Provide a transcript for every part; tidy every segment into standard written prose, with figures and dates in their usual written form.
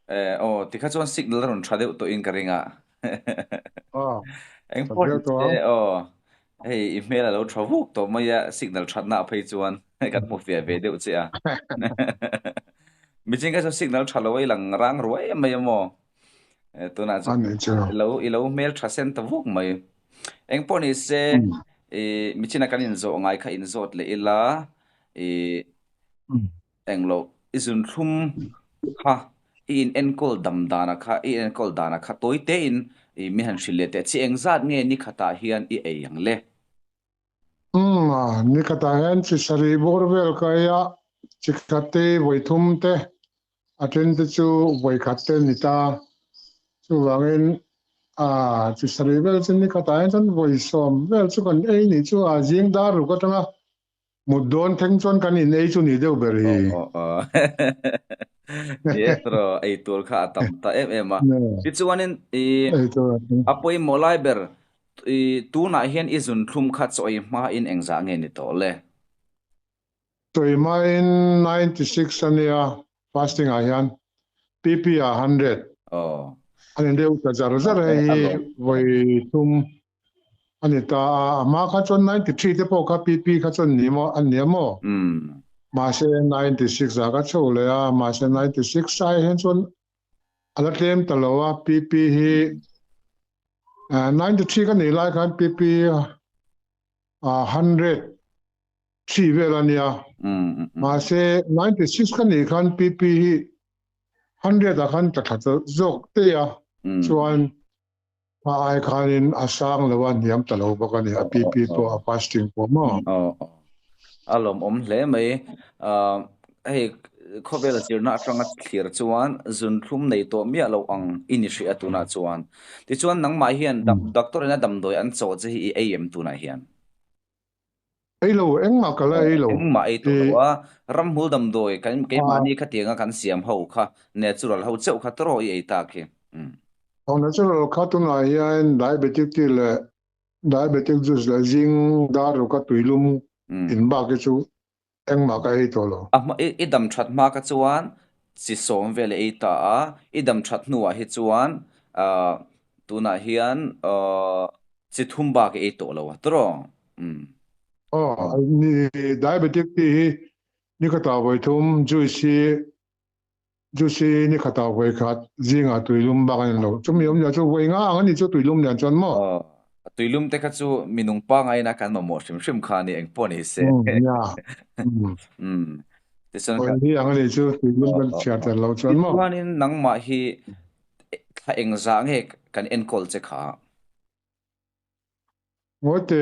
thì khá chuan signal ron thra deuh to in ka ringa à eng thật pon biết se tôi hey email alo thra vuk to maya signal that na phei chuan kan mu fe ve deuh che a mi ching ka chuan signal thra lo lang rang ruai mai mo to na chu anh ấy chưa ilo mail thra sen ta vuk mai eng pon is se ừ mi china kan in zo ngai kha in zot le ila e ừ eng lo izun thum kha in enkol dam dana kha in enkol dana kha toite in mi han shile te chi eng zat nge ni khata hian i e yang le mà như cái tài anh chỉ sari bor vel cái ya chỉ cái tê với thum tê à trên tê chú với cái tê nita chú vàng in à chỉ sari vel trên như cái tài anh chân với som vel chú còn ấy ni chú à riêng đa rồi có thằng một đòn thanh xuân cái này ấy chú ni đâu beri o yetro ai tur kha tam ta em a nè ti chuanin ấy tôi apoi molai ber tu na hian izun thum kha choi ma in engza nge ni to le tôi mai in 96 anh ya fasting à yan PP à 100 o anh đều cả giờ giờ alo này với thum anh ta mà khá chọn 93 thế bộ khá PP khá chọn nhiều mà anh nhiều mà um mà sẽ 96 à khá chọnเลยà mà sẽ 96 sai hen chọn anh em ta lo à PP hi 93 cái này lại khá PP à 100 chỉ về là nia mà sẽ 96 cái này khá PP hi 100 là khá chặt chặt dọc thế à chọn mà ai khá nên asang là anh em ta lo bao cái này à PP po à fasting po mà o alom hle mai hei khovel tirna atanga thlir chuan zunthum nei to mi alo ang initri atuna chuan ti chuan nangmah hian doctor na damdoi an chaw che hi am tuna hian ấy lâu em mà cái là ấy lâu engma ei to thì lawa ramhmul damdoi kan ke à mani kha tinga kan siam ho kha natural ho cheu kha tro ei ta ke ông nói chung là khá tuần này anh diabetic thì là diabetic juice là riêng đa rồi các tùy lum in ba cái chú em mà cái ấy to lo ama idam that ma ka chuan chi som vele ei ta a idam that nuwa hi chuan a tuna hian chi thumba ke ei to lawa tro ni diabetic thì ni cái tàu với thum juice ni cái tàu với khát riêng à tùy lum ba cái lo chúng mình giờ chú với ngã anh đi chú tùy lum liền chân mà tuilum te kha chu minung pa ngai na kan mo shim shim kha ni eng poni se nha ti son ka với đi anh đi chú tùy lum cái chặt lâu ti chân mà chuanin nangma hi kha eng za nge kan en kol che kha ngồi thì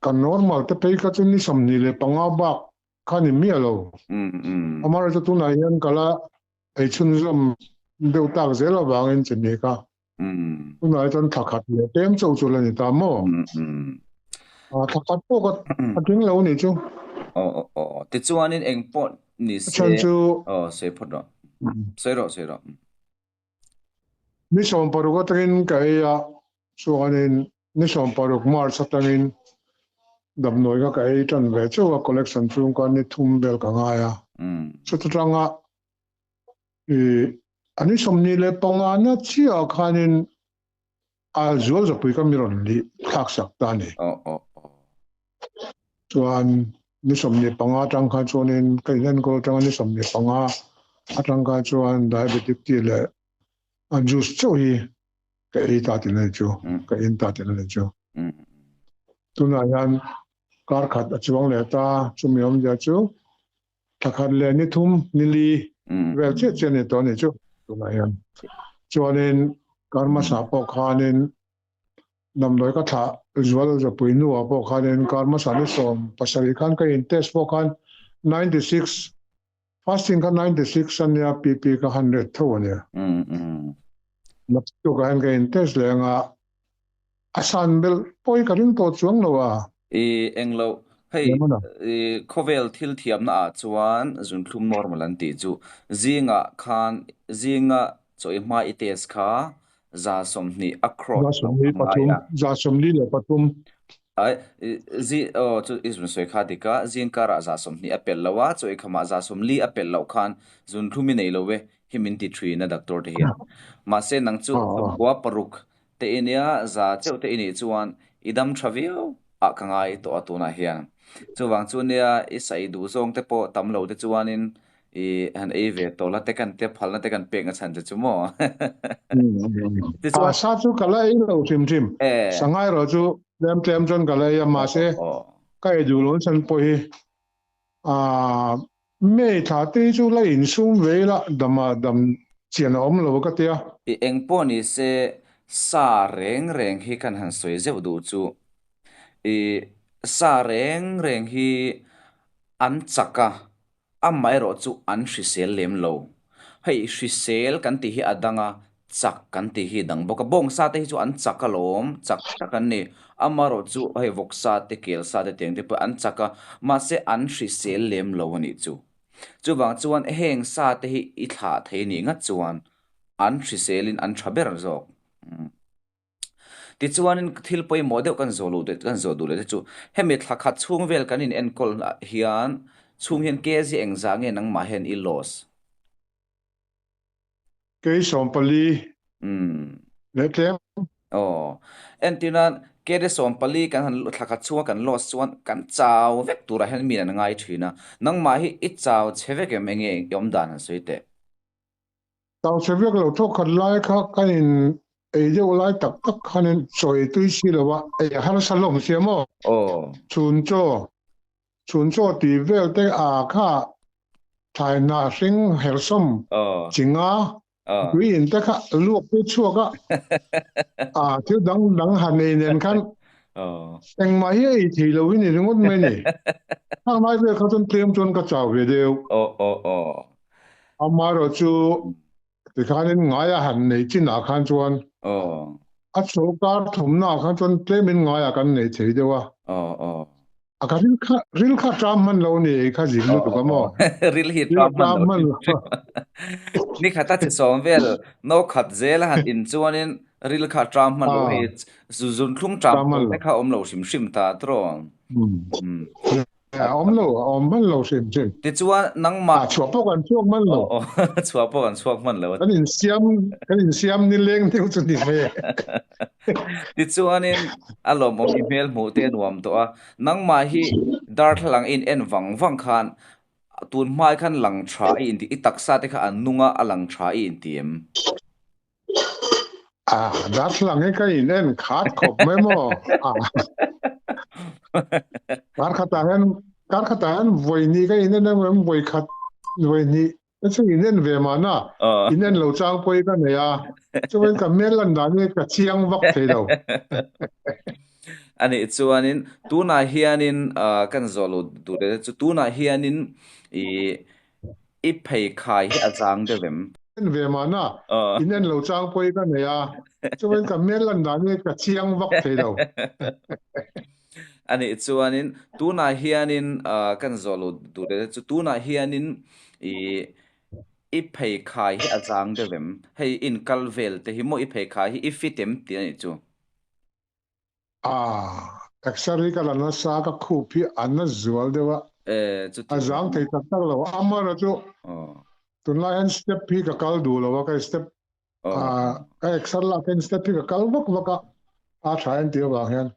cái normal thì thấy cái chuyện ni sắm ni le panga bạc cái này mi alo amara cho tu na yan kala ai chun zom deu tak zela wangin chini ka um tu na chan thakat le tem chau chu la ni ta mo a thakat po ka ating lo ni chu ti chuanin eng pot ni se chan chu se phodo se ro ni som paru ka tangin ka ya chuanin ni som paru mar sa tangin dam noi ka kai tan ve chu ka collection chu ka ni thum bel ka nga ya chu tu tanga e ani som ni le panga na chi a khanin a zual za pui ka mi ron li thak sak ta ni chuan ni som ni panga tang kha chuanin kai nan ko tang ni som ni panga atang kha chuan diabetic ti le a juice chu hi ka e ta ti le chu ka in ta ti le chu tuna yan kar khat a chuang le ta chu mi om ja chu takhat le ni thum ni li vel che che ni to ni chu tuna yan chuanin karma sa po khanin nam loi ka tha zual za pui nu a po khanin karma sa ni som pasari khan ka in test po khan 96 fasting ka 96 an ya pp ka 100 tho ne na tu ka han ka in test le nga asan bel poi ka ring to chuang lo wa englo hei lemana khovel thil thiam na chuan zunthum normal an ti chu zinga khan zinga choi ma ites kha za somni across za lo somli pathum angaya za somli le pathum ai zi chu ism soi kha dika zin kara za somni apel lawa choi khama za somli apel lo khan zunthumi nei lo we himin ti thui na doctor te hian ma se nang chu khopwa paruk te inia za cheu te ini chuan idam thavio a kangai to atuna hian chuwang chu nia i sai du zong te po tamlo te chuanin i han ei ve to la te kan te phalna te kan pe nga chan chu mo ti chuan sa chu kala ei lo tim tim e sangai ro chu lem chon kala ya ma se kai du lo chan po hi a me tha te chu la in sum ve la dama dam chian om lo ka tia i engpo ni se sa reng reng hi kan han soi zeu du chu i sa reng reng hi an chaka amai ro chu an hrisel lem lo hei hrisel kan ti hi adanga chak kan ti hi dang boka bong sa te hi chu an chaka lom chak takan ni amaro chu hei vok sa te kel sa te teng te pa an chaka ma se an hrisel lem lo ani chu chuwang chuan heng sa te hi i thla thei ni nga chuan an hriselin an thaber zo ti chuanin thil poi model kan zolu de kan zo du le chu hemi thakha chung vel kan in enkol hian chung hian kezi engza nge nang ma hen i loss ke som pali le tlem entina kere som pali kan han thakha chunga kan loss chuan kan chaw vek tura hen mi na ngai thina nang ma hi i chaw chhevek em enge yom dan soite tao se vek lo thok khat lai kha kan in ei deuh lai tak tak khan in choi tui si lo wa ei har salom siamo chun cho ti vel te a kha thai na hring hel som chinga green te kha luộc te chua ka a thiếu dang han nei nen khan eng ma hi ei thi lo ni ngot me ni thang mai ve kha chun tlem chun ka chaw ve deu amaro chu ti khan in ngaya han nei chin a khan chuan a chokar thum na khan chun tlem in ngaya kan nei thei dewa a ka ril kha tram man lo ni kha jing lu tu ka mo ril hi tram man lo ni khata chi som vel no khat zel han in chuanin ril kha tram man lo hi Zunthlum tram te kha om lo sim ta tro om man lo sim ti chuan nang ma chua po kan chuak man lo chua po kan chuak man lo kan in siam ni leng teu chu ni me ti chuanin alom om email mu te nuam to a nang ma hi dar thlang in en wang khan tun mai khan lang tha in ti taksa te kha anunga alang tha in tiem dar thlang e kai nen khat khop me mo kar khata han voi ni kai nen na voi khat voi ni chu inen ve ma na inen lo chang poi ka ne ya chu wen ka mel lan da ni ka chiang vak thei lo ani chuanin tuna hianin kan zolu du de chu tuna hianin i phei khai hi achang de vem ve ma na inen lo chang poi ka ne ya chu wen ka mel lan da ni ka chiang vak thei lo ani chuanin tuna hianin kan zolu du de chu tuna hianin i phei khai hi achang de vem hei in kalvel te hi mo i phei khai hi i fitem ti ani chu actually ka lana sa ka khu phi an zual dewa chu azang thei tak tak lo amara chu tun la en step phi ka kal du lo ka step ka exer la ken step phi ka kal bak baka a thain ti wa hian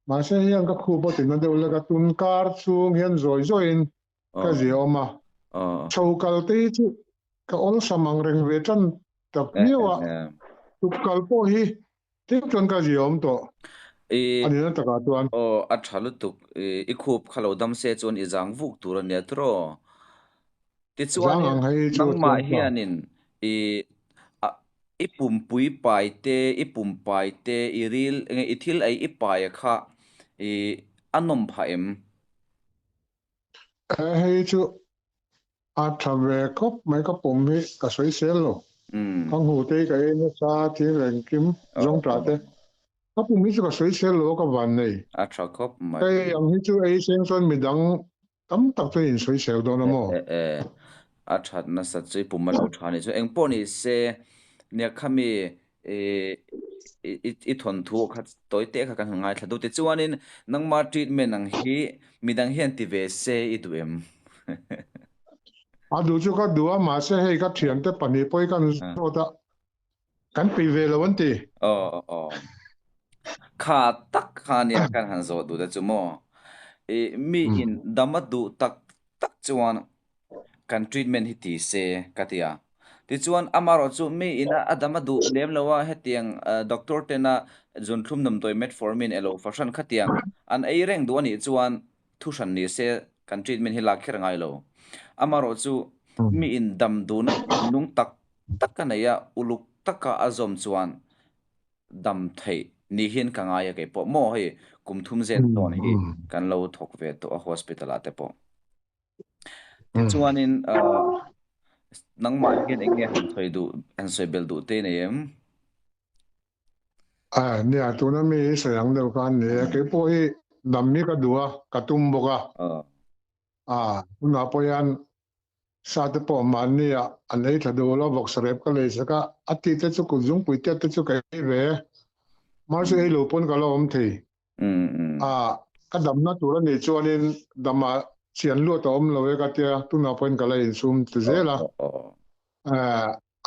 ma se hian ka khu bo tin de ula ka tun kar chung hian zoi zoi in ka zi oma chou kal te chu ka ol samang reng ve chan tak miwa tu kal po hi tik chon ka zi om to ani na taka tuan a thalu tuk i khup khalo dam se chon i jang vuk tur ne tro ti chuan nang ma hianin i pumpui pai te i pumpai te i ril nge i thil ai i pai kha i anom pha em hei chu a thave kop mai ka pum hi ka soi sel lo kang hu te ka e sa thi reng kim zong tra te ka pum hi chu ka soi sel lo ka van nei a tha kop mai kai ang hi chu ei seng son midang tam tak te in soi sel do na mo a that na sa chei pum ma lo thani chu eng poni se ne khami i thon thu kha toy te kha kan ngai thadu te chuanin nangma treatment ang hi midang hian ti ve se i duem adu chu ka dua ma se hei ka thian te pani poi kan so ta kan pi ve lo ti kha tak kha nia kan han zo du da chu mo mi in damadu tak tak chuan kan treatment hi ti se katia ti chuan amaro chu mi ina adamadu lem lawa hetiang doctor tena Zunthlum nam toy metformin elo fashion khatiang an ei reng du ani chuan thu shan ni se kan treatment hi la kher ngai lo amaro chu mi in dam du na nung tak tak kana ya uluk taka azom chuan dam thei ni hin ka nga ya ke po mo hi kum thum zen ton hi kan lo thok ve to a hospital ate po ti chuanin nang ma hian enge han thoi du an soi bel du te ne em nia tu na mi se yang de kan ne ke po hi dam mi ka dua ka tum bo ka na po yan sa te po man ni an ei tha do lo vok srep ka le sa ka ati te chu ku jung pui te chu ka ve ma se ei lo pon ka lo om thei ka dam na tu la ni chuanin dama chian lu to om lo e ka tia tu na pon ka la in sum te zela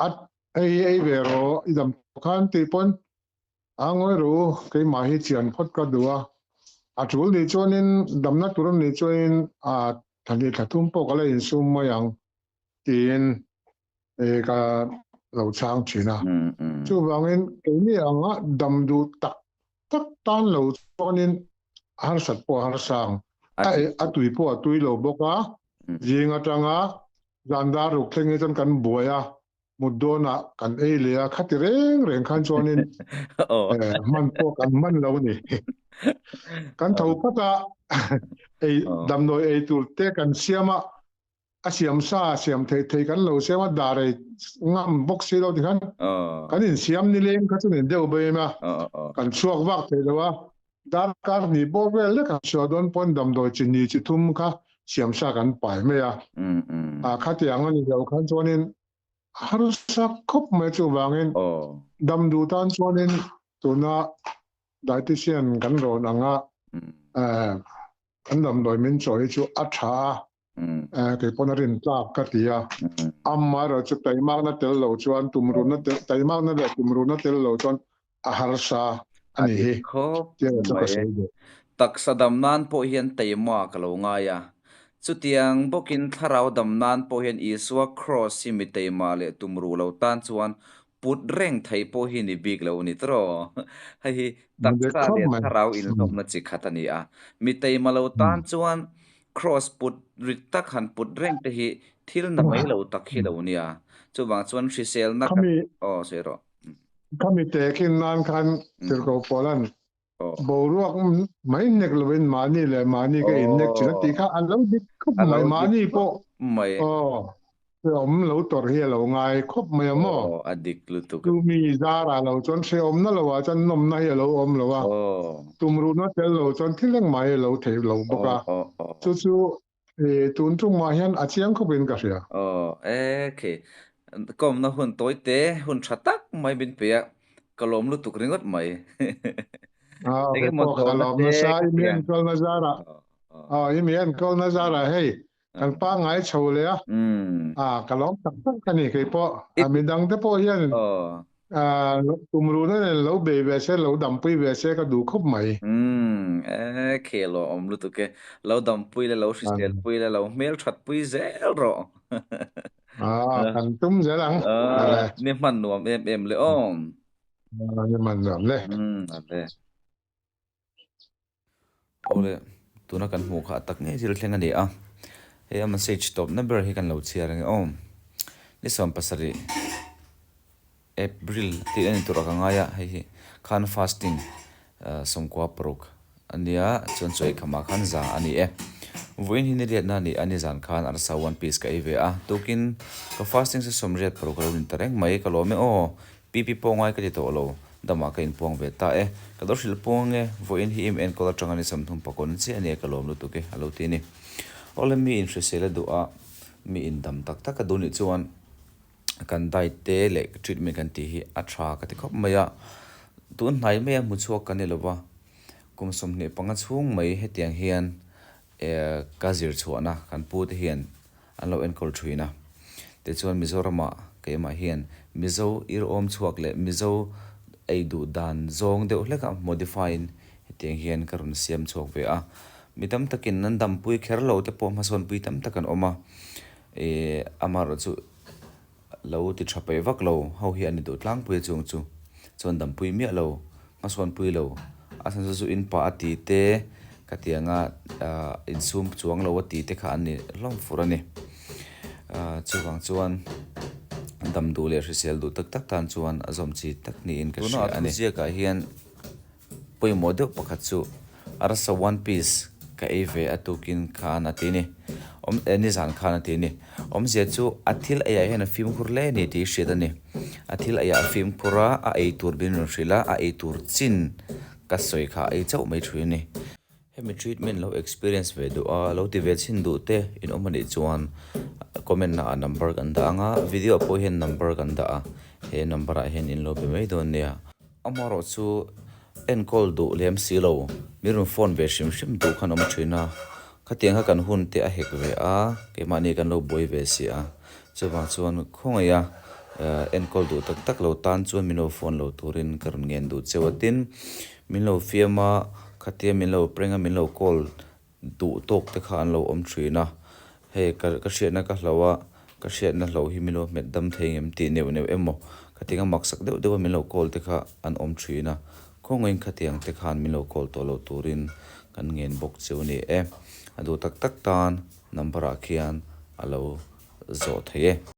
at ei ve ro i dam khan ti pon angoi ru ke ma hi chian phot ka dua a chul ni chuanin dam na tu ni chuanin thani thathum po ka la in sum ma yang tin e ka lo chang china chu wangin ke ni anga dam du tak tak tan lo chuanin har sat po har sang a tui po a tui lo boka jinga tanga zanda ru thlenge chan kan buaya mudona kan ei le a khati reng khan chuanin man po kan man lo ni kan thau phata ei dam noi ei tur te kan siama a siam sa siam thei kan lo siama dare ngam box si lo ti khan kan in siam ni leng ka chunin deu be ma kan chuak wak thei lo wa dar kar ni bo vel le ka shodon pon dam doi chi ni chi thum kha siam sa kan pai me a khati ang ani lo khan chuanin har sa khop me chu wangin dam du tan chuanin tuna dietitian kan ro anga kan dam doi min choi chu a tha ke ponarin tlak ka tia amma ro chu taimak na tel lo chuan tumru na taimak na le tumru na tel lo chuan a har sa ani hi kho tia chu ka sei de tak sadam nan po hian taima ka lo nga ya chutiang bokin tharau dam nan po hian iswa cross simi taima le tumru lo tan chuan put reng thai po hi ni big lo ni tro hi de taksa khop le mai tharau in lom na chi khatani a mi taima lo tan chuan cross put rit tak han put reng te hi thil na mai lo tak hi lo ni a chu wang chuan hrisel na ka sero kami te kin nan khan tirko polan boruak mai nek lovin mani le mani ke in nek china ti kha an lo dik khop mai mani po mai om lo tor hi lo ngai khop mai mo adik lu tu tu mi zara lo chon se om na lo wa chan nom na hi lo om lo wa tumru na tel lo chon thileng mai lo thei lo boka chu chu tun chung ma hian a chiang khopin ka ria ke kom na hun toy te hun thatak mai bin pe kalom lu tuk ringot mai ke ege po mon to na khalom te na sa katiang imien kol na zara imien kol na zara hei kan pa ngai chho le kalom tak tak kani ke po midang te po hian tumru na lo be be se lo dam pui be se ka du khop mai ke lo om lu tu ke lo dam pui le lo shisel pui le lo mel that pui zel ro kan tum ze lang ni man nuam em le om ni man nuam le ade ole tuna kan mu kha tak nge zil thlenga ni a he a message top number hi kan lo chiar nge om ni som pasari April ti ani tura ka ngaya hi khan fasting somkwa prok ania chon choi khama khan za ani voin hin ri na ni ani zan khan ar sa one piece ka ive tokin ka fasting se somret program in tareng mai ka lo me pipi pongai ka to lo dama ka in pong ve ta ka dor sil ponge voin hi im en ko tangani samthum pakon che ani ka lom lu tu ke alo ti ni ole mi in sele du mi in dam tak tak ka duni chuan kan dai te le treatment kan ti hi atha ka ti khop maya tun hnai me mu chuak kan lowa kum som ne panga chung mai hetiang hian ka zir chuana kan pu te hian an lo encall thuina te chuan Mizorama keima hian mizo ir om chuak le mizo ei du dan zong deuh hleka modify tiang hian karun siam chuak ve a mitam takin nan dam pui kher lo te pom hason pui tam takan oma amaro chu lo ti thapai vak lo ho hi ani du tlang pui chung chu chon dam pui mi lo mason pui lo asan chu in pa ati te katianga in sum chuang lo ati te kha ani hlom furani chuwang chuan dam du le hrisel du tak tak tan chuan azom chi tak ni in ka hria ani ka hian pui model pakhat chu arasa one piece ka eve atukin khan atini ni zan khan atini zia chu athil aya hian film khur le ni ti hriat ani athil aya film khura a ei tur bin rila a ei tur chin ka soi kha ei chau mai thuini hemi treatment lo experience ve do a lo ti ve chin du te in omani chuan comment na number kan da anga video po hen number kan da he number a hen in lo be mai don nia amaro chu en call du lem silo mirun phone ve shim shim du khan om thina khatiang ha kan hun te a hek ve a ke mani kan lo boi ve si a chuwa chuan khongaya en call du tak tak lo tan chuan mino phone lo turin karun ngen du chewatin minlo fiama khatia minlo prenga minlo call du tok te khan lo om thina he ka hriatna ka hlawa ka hriatna hlo hi milo meddam theim ti neu neu emo khatinga maksak deuh deuh milo call te kha an om thina khongoin khatiang te khan milo call to lo turin kan ngen bok cheu ni adu tak tak tan number a khian alo zo theye